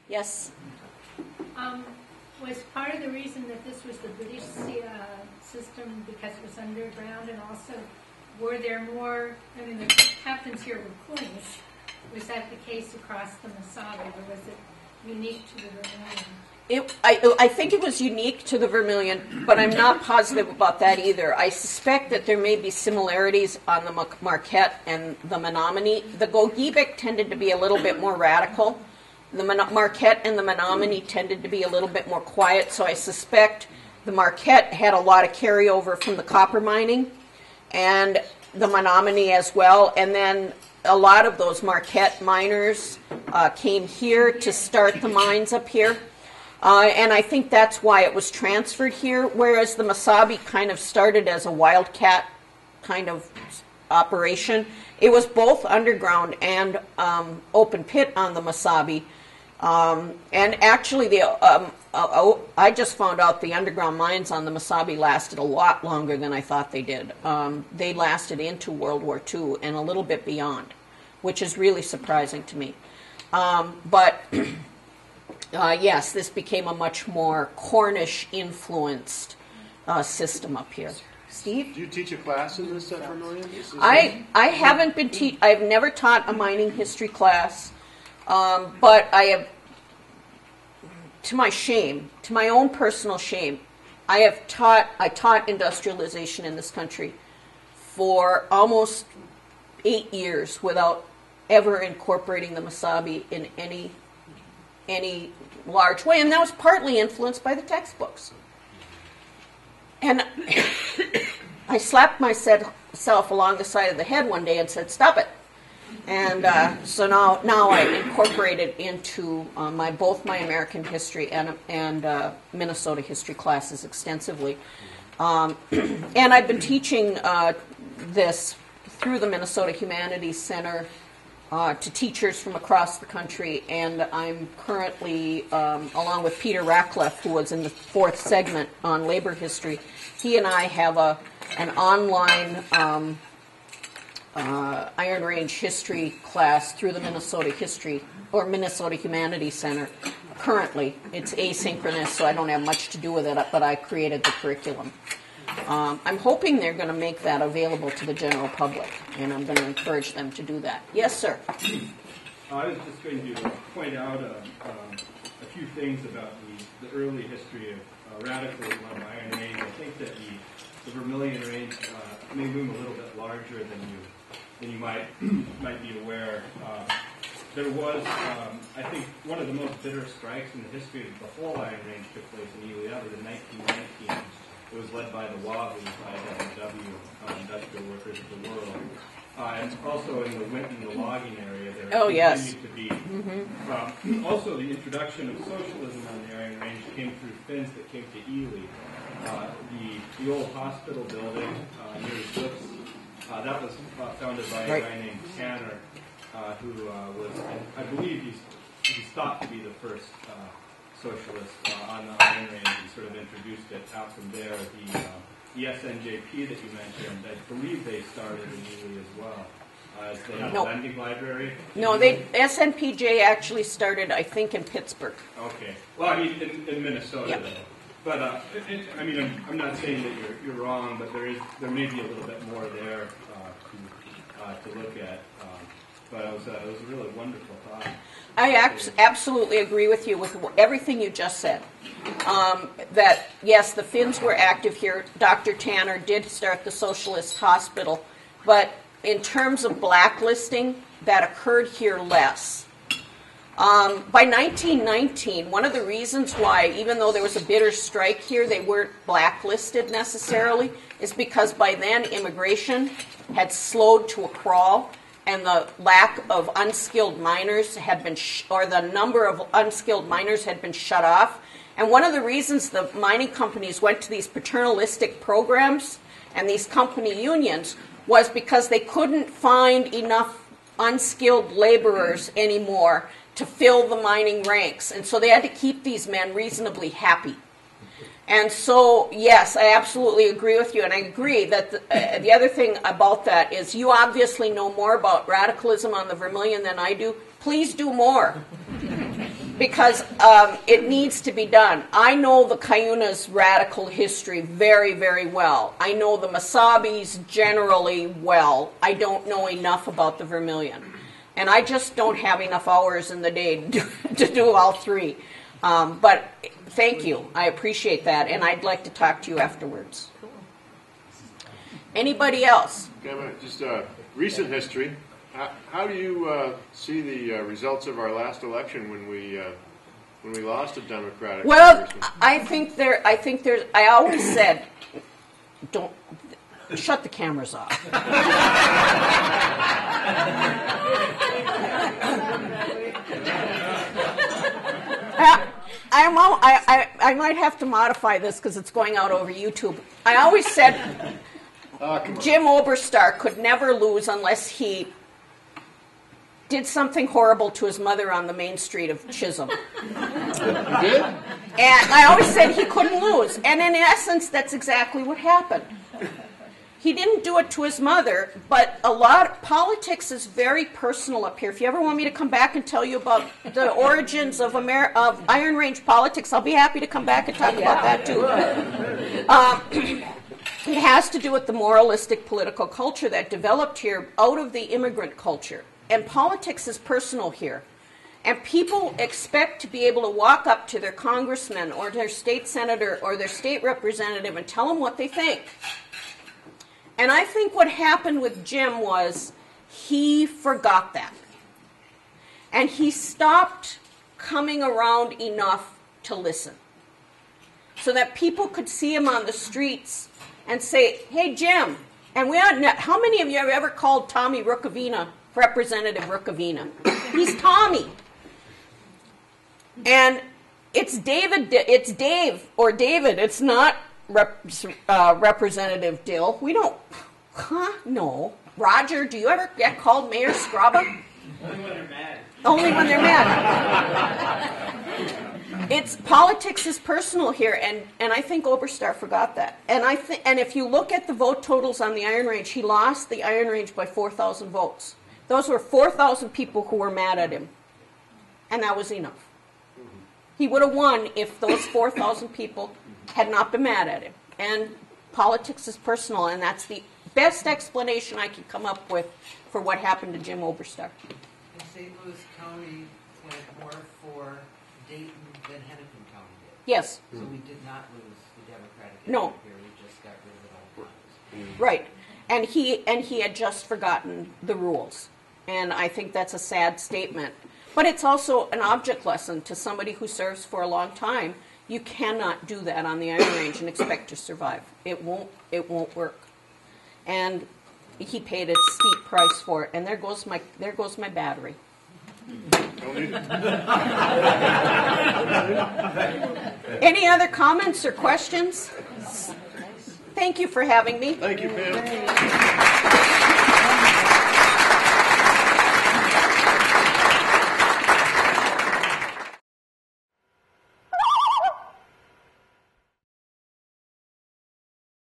Yes? Was part of the reason that this was the British system because it was underground, and also were there more, I mean, the captains here were Queens. Was that the case across the Masabi, or was it unique to the Vermilion? I think it was unique to the Vermilion, but I'm not positive about that either. I suspect that there may be similarities on the Marquette and the Menominee. The Gogebic tended to be a little bit more radical. The Marquette and the Menominee tended to be a little bit more quiet, so I suspect the Marquette had a lot of carryover from the copper mining, and the Menominee as well. And then a lot of those Marquette miners came here to start the mines up here. And I think that's why it was transferred here, whereas the Masabi kind of started as a wildcat kind of operation. It was both underground and open pit on the Masabi. And actually, I just found out the underground mines on the Masabi lasted a lot longer than I thought they did. They lasted into World War II and a little bit beyond, which is really surprising to me. But yes, this became a much more Cornish-influenced system up here. Steve? Do you teach a class in this at Vermilion? I haven't been I've never taught a mining history class, but I have, to my shame, to my own personal shame, I taught industrialization in this country for almost 8 years without ever incorporating the Masabi in any large way, and that was partly influenced by the textbooks. And I slapped myself along the side of the head one day and said, "Stop it!" And so now I incorporate it into both my American history and Minnesota history classes extensively. And I've been teaching this through the Minnesota Humanities Center to teachers from across the country, and I'm currently, along with Peter Ratcliffe, who was in the 4th segment on labor history, he and I have an online Iron Range history class through the Minnesota History or Minnesota Humanities Center. Currently, it's asynchronous, so I don't have much to do with it, but I created the curriculum. I'm hoping they're going to make that available to the general public, and I'm going to encourage them to do that. Yes, sir? I was just going to point out a few things about the early history of radicalism on the Iron Range. I think that the Vermilion Range may loom a little bit larger than you might be aware. There was, I think, one of the most bitter strikes in the history of the whole Iron Range took place in Ely. That was in 1919. It was led by the WAVs, IWW, Industrial Workers of the World. And also in the Winton, the logging area, there continued to be. Mm-hmm. Also, the introduction of socialism on the Iron Range came through Finns that came to Ely. The old hospital building near the Cliffs, that was founded by a guy named Tanner, who was, I believe he's thought to be the first socialist on the Iron Range. He sort of introduced it out from there. The SNJP that you mentioned, I believe they started in Ely as well. They have a lending library. No, SNPJ actually started, I think, in Pittsburgh. Okay. Well, I mean, in Minnesota, though. But I mean, I'm not saying that you're wrong, but there may be a little bit more there to look at. But it was a really wonderful thought. I absolutely agree with you with everything you just said. That, yes, the Finns were active here. Dr. Tanner did start the Socialist Hospital. But in terms of blacklisting, that occurred here less. By 1919, one of the reasons why, even though there was a bitter strike here, they weren't blacklisted necessarily, is because by then immigration had slowed to a crawl, and the lack of unskilled miners had been, or the number of unskilled miners had been shut off. And one of the reasons the mining companies went to these paternalistic programs and these company unions was because they couldn't find enough unskilled laborers anymore to fill the mining ranks. And so they had to keep these men reasonably happy. And so, yes, I absolutely agree with you. And I agree that the other thing about that is you obviously know more about radicalism on the Vermilion than I do. Please do more. because it needs to be done. I know the Cayuna's radical history very, very well. I know the Massabi's generally well. I don't know enough about the Vermilion. And I just don't have enough hours in the day to do all three. But thank you. I appreciate that. And I'd like to talk to you afterwards. Anybody else? Just recent history. How do you see the results of our last election when we lost a Democratic? Well, I think there's. I always said, don't shut the cameras off. I might have to modify this because it's going out over YouTube. I always said Jim Oberstar could never lose unless he did something horrible to his mother on the main street of Chisholm. You did? And I always said he couldn't lose. And in essence, that's exactly what happened. He didn't do it to his mother, but politics is very personal up here. If you ever want me to come back and tell you about the origins of Iron Range politics, I'll be happy to come back and talk about that too. It has to do with the moralistic political culture that developed here out of the immigrant culture. And politics is personal here. And people expect to be able to walk up to their congressman or their state senator or their state representative and tell them what they think. And I think what happened with Jim was he forgot that. And he stopped coming around enough to listen. So that people could see him on the streets and say, hey, Jim. And how many of you have ever called Tommy Rukavina Representative Rukavina? He's Tommy. And it's Dave or David. It's not Representative Dill. We don't, no. Roger, do you ever get called Mayor Scrubba? Only when they're mad. Only when they're mad. Politics is personal here, and I think Oberstar forgot that. And if you look at the vote totals on the Iron Range, he lost the Iron Range by 4,000 votes. Those were 4,000 people who were mad at him, and that was enough. He would have won if those 4,000 people had not been mad at him. And politics is personal, and that's the best explanation I can come up with for what happened to Jim Oberstar. In St. Louis County went more for Dayton than Hennepin County did. Yes. So we did not lose the Democratic No. here. We just got rid of it all times. Right. And he had just forgotten the rules. And I think that's a sad statement. But it's also an object lesson to somebody who serves for a long time. You cannot do that on the Iron Range and expect to survive. It won't work. And he paid a steep price for it. And there goes my battery. Any other comments or questions? Thank you for having me. Thank you, Pam.